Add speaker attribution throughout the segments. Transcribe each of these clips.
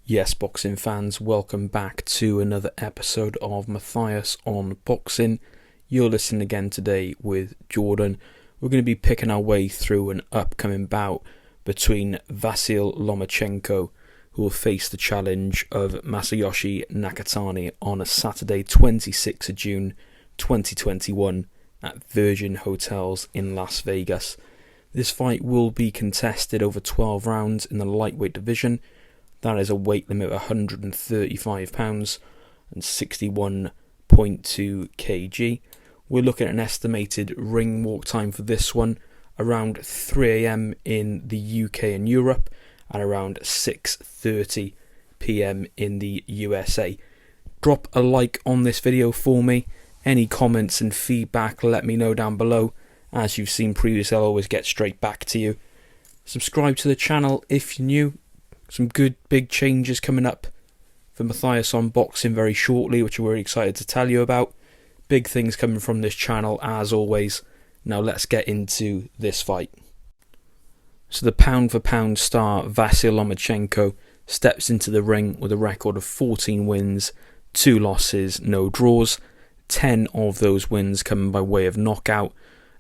Speaker 1: Yes, boxing fans, welcome back to another episode of Matthias on Boxing. You're listening again today with Jordan. We're going to be picking our way through an upcoming bout between Vasiliy Lomachenko, who will face the challenge of Masayoshi Nakatani on a Saturday 26th of June 2021 at Virgin Hotels in Las Vegas. This fight will be contested over 12 rounds in the lightweight division. That is a weight limit of £135 and 61.2 kg. We're looking at an estimated ring walk time for this one around 3 AM in the UK and Europe and around 6:30 PM in the USA. Drop a like on this video for me. Any comments and feedback, let me know down below. As you've seen previously, I'll always get straight back to you. Subscribe to the channel if you're new. Some good big changes coming up for Matthias on Boxing very shortly, which we're very excited to tell you about. Big things coming from this channel as always. Now let's get into this fight. So the pound for pound star Vasiliy Lomachenko steps into the ring with a record of 14 wins, 2 losses, no draws. 10 of those wins coming by way of knockout.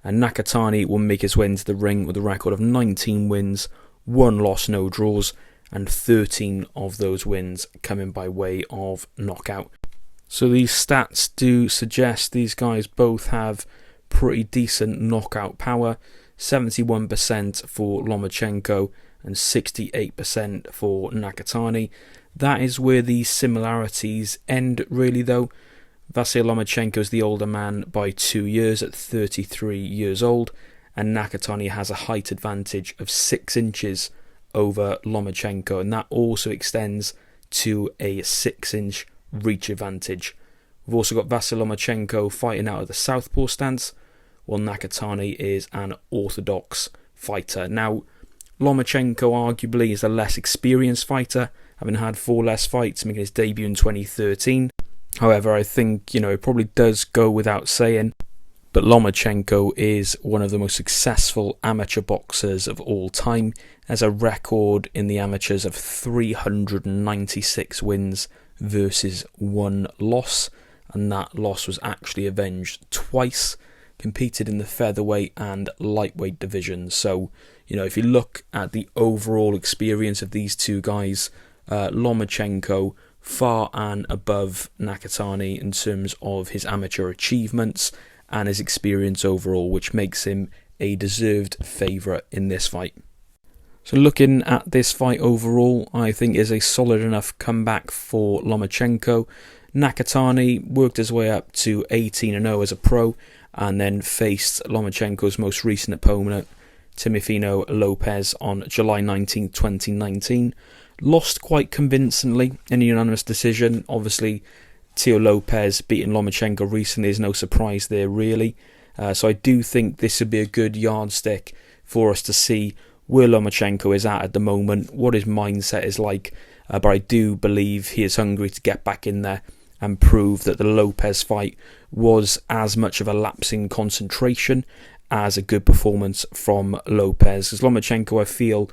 Speaker 1: And Nakatani will make his way into the ring with a record of 19 wins, 1 loss, no draws, and 13 of those wins coming by way of knockout. So these stats do suggest these guys both have pretty decent knockout power. 71% for Lomachenko and 68% for Nakatani. That is where the similarities end really though. Vasiliy Lomachenko is the older man by 2 years at 33 years old, and Nakatani has a height advantage of 6 inches over Lomachenko, and that also extends to a 6-inch reach advantage. We've also got Vasiliy Lomachenko fighting out of the southpaw stance, while Nakatani is an orthodox fighter. Now, Lomachenko arguably is a less experienced fighter, having had 4 less fights, making his debut in 2013. However, I think, it probably does go without saying, but Lomachenko is one of the most successful amateur boxers of all time. Has a record in the amateurs of 396 wins versus 1 loss, and that loss was actually avenged twice. Competed in the featherweight and lightweight divisions. So, if you look at the overall experience of these two guys, Lomachenko far and above Nakatani in terms of his amateur achievements and his experience overall, which makes him a deserved favourite in this fight. So looking at this fight overall, I think is a solid enough comeback for Lomachenko. Nakatani worked his way up to 18-0 as a pro, and then faced Lomachenko's most recent opponent, Teo Lopez, on July 19, 2019. Lost quite convincingly in a unanimous decision. Obviously, Teo Lopez beating Lomachenko recently is no surprise there, really. So I do think this would be a good yardstick for us to see where Lomachenko is at the moment, what his mindset is like. But I do believe he is hungry to get back in there and prove that the Lopez fight was as much of a lapse in concentration as a good performance from Lopez. Because Lomachenko, I feel,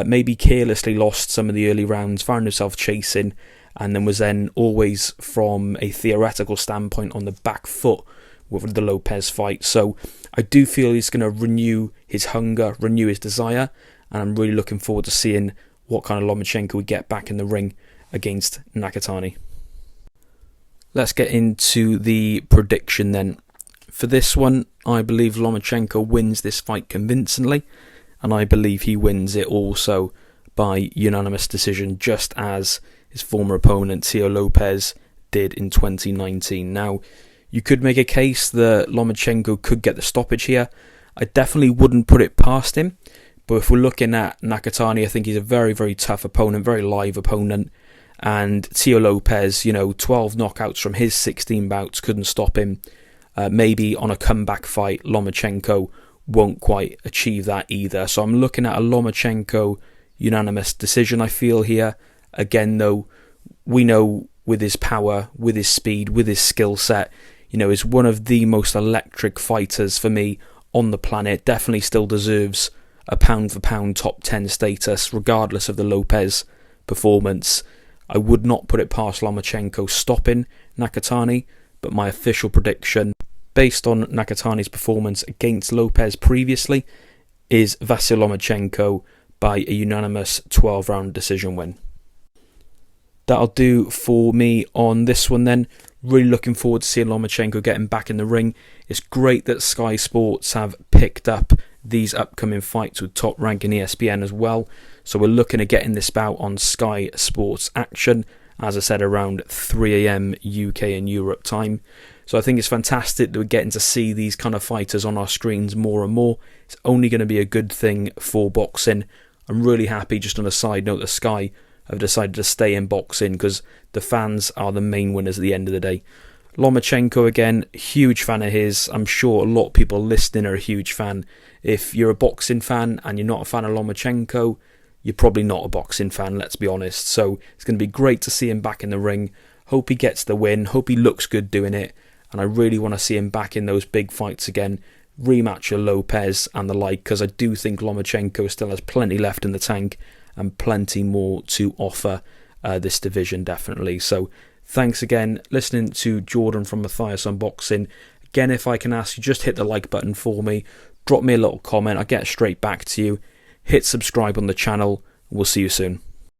Speaker 1: maybe carelessly lost some of the early rounds, found himself chasing, and then was then always from a theoretical standpoint on the back foot with the Lopez fight. So I do feel he's going to renew his hunger, renew his desire, and I'm really looking forward to seeing what kind of Lomachenko we get back in the ring against Nakatani. Let's get into the prediction then. For this one, I believe Lomachenko wins this fight convincingly, and I believe he wins it also by unanimous decision, just as his former opponent Teo Lopez did in 2019. Now, you could make a case that Lomachenko could get the stoppage here. I definitely wouldn't put it past him, but if we're looking at Nakatani, I think he's a very, very tough opponent, very live opponent. And Teo Lopez, 12 knockouts from his 16 bouts couldn't stop him. Maybe on a comeback fight, Lomachenko won't quite achieve that either. So I'm looking at a Lomachenko unanimous decision, I feel, here. Again, though, we know with his power, with his speed, with his skill set, is one of the most electric fighters for me on the planet. Definitely still deserves a pound for pound top 10 status, regardless of the Lopez performance. I would not put it past Lomachenko stopping Nakatani, but my official prediction, based on Nakatani's performance against Lopez previously, is Vasiliy Lomachenko by a unanimous 12-round decision win. That'll do for me on this one then. Really looking forward to seeing Lomachenko getting back in the ring. It's great that Sky Sports have picked up these upcoming fights with Top Rank and ESPN as well. So we're looking at getting this bout on Sky Sports Action, as I said, around 3 AM UK and Europe time. So I think it's fantastic that we're getting to see these kind of fighters on our screens more and more. It's only going to be a good thing for boxing. I'm really happy, just on a side note, that Sky have decided to stay in boxing because the fans are the main winners at the end of the day. Lomachenko, again, huge fan of his. I'm sure a lot of people listening are a huge fan. If you're a boxing fan and you're not a fan of Lomachenko, you're probably not a boxing fan, let's be honest. So it's going to be great to see him back in the ring. Hope he gets the win. Hope he looks good doing it. And I really want to see him back in those big fights again. Rematch of Lopez and the like, because I do think Lomachenko still has plenty left in the tank and plenty more to offer this division, definitely. So thanks again, listening to Jordan from Matthias Unboxing. Again, if I can ask you, just hit the like button for me. Drop me a little comment. I'll get straight back to you. Hit subscribe on the channel. We'll see you soon.